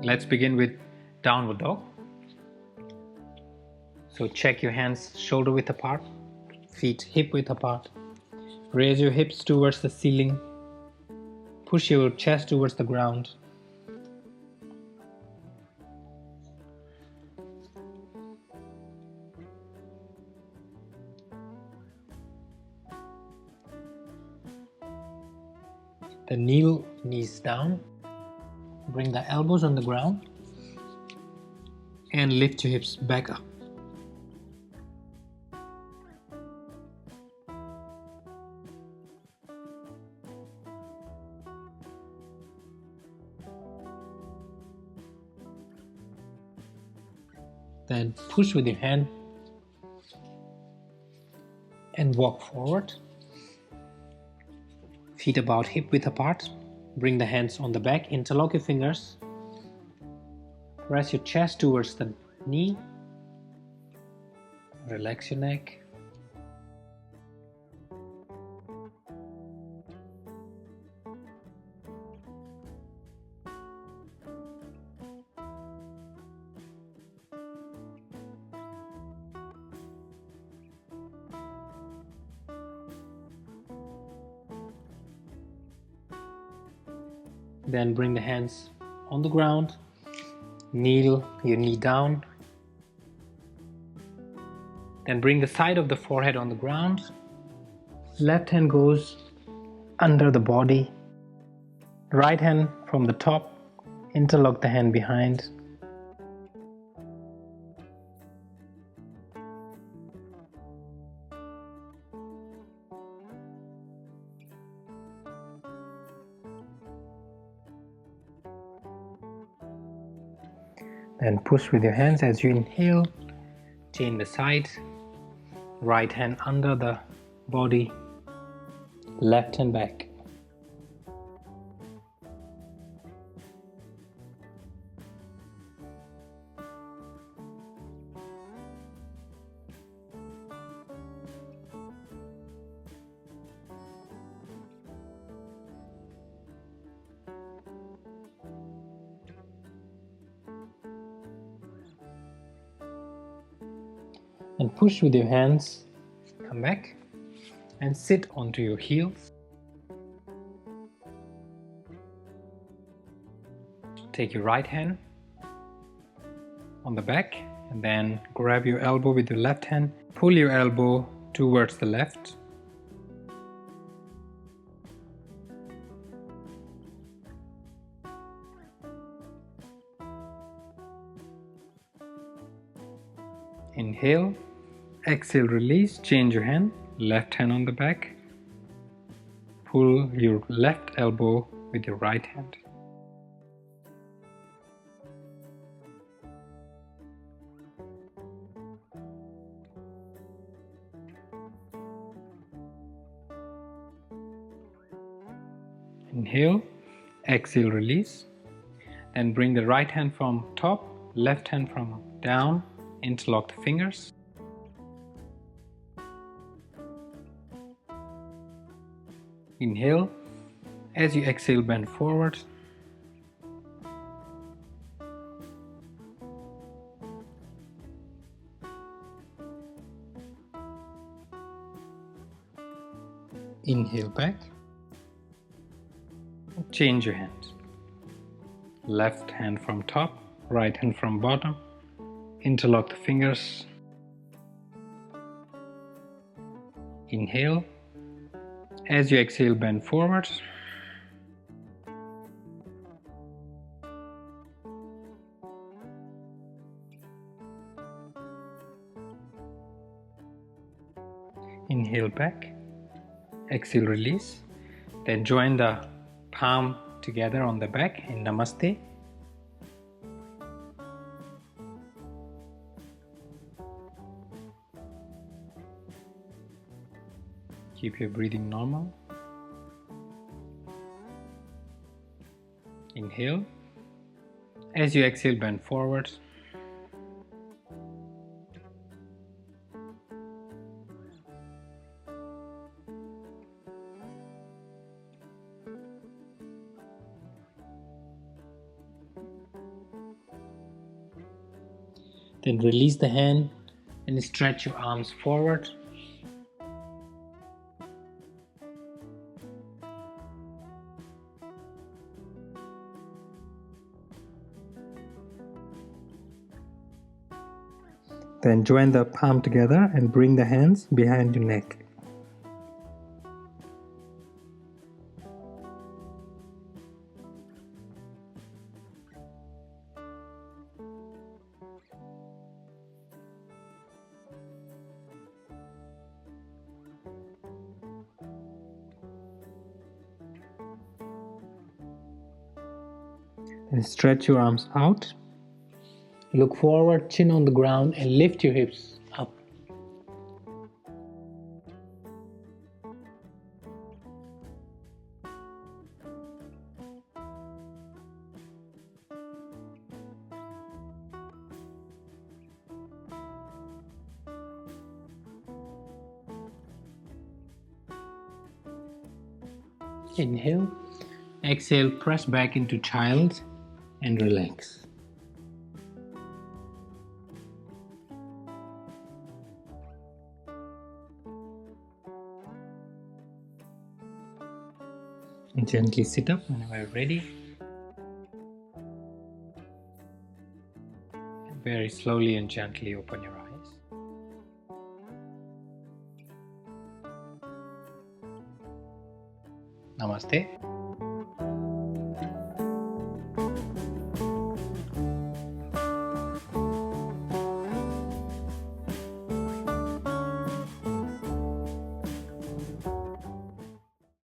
Let's begin with downward dog. So check your hands shoulder width apart, feet hip width apart. Raise your hips towards the ceiling. Push your chest towards the ground. Then kneel knees down. Bring the elbows on the ground and lift your hips back up. Then push with your hand and walk forward. Feet about hip width apart. Bring the hands on the back, interlock your fingers. Press your chest towards the knee. Relax your neck. Then bring the hands on the ground, kneel your knee down. Then bring the side of the forehead on the ground. Left hand goes under the body. Right hand from the top, interlock the hand behind. Then push with your hands as you inhale, chain the side, right hand under the body, left hand back. And push with your hands, come back and sit onto your heels. Take your right hand on the back and then grab your elbow with your left hand. Pull your elbow towards the left. Inhale. Exhale, release, change your hand, left hand on the back. Pull your left elbow with your right hand. Inhale, exhale, release. Then bring the right hand from top, left hand from down, interlock the fingers. Inhale. As you exhale, bend forward. Inhale back. Change your hands. Left hand from top, right hand from bottom. Interlock the fingers. Inhale. As you exhale, bend forward. Inhale back. Exhale, release. Then join the palm together on the back in Namaste. Keep your breathing normal. Inhale. As you exhale, bend forward. Then release the hand and stretch your arms forward. Then join the palm together and bring the hands behind your neck. And stretch your arms out. Look forward, chin on the ground, and lift your hips up. Inhale. Exhale, press back into child and relax. And gently sit up whenever you're ready. And very slowly and gently open your eyes. Namaste.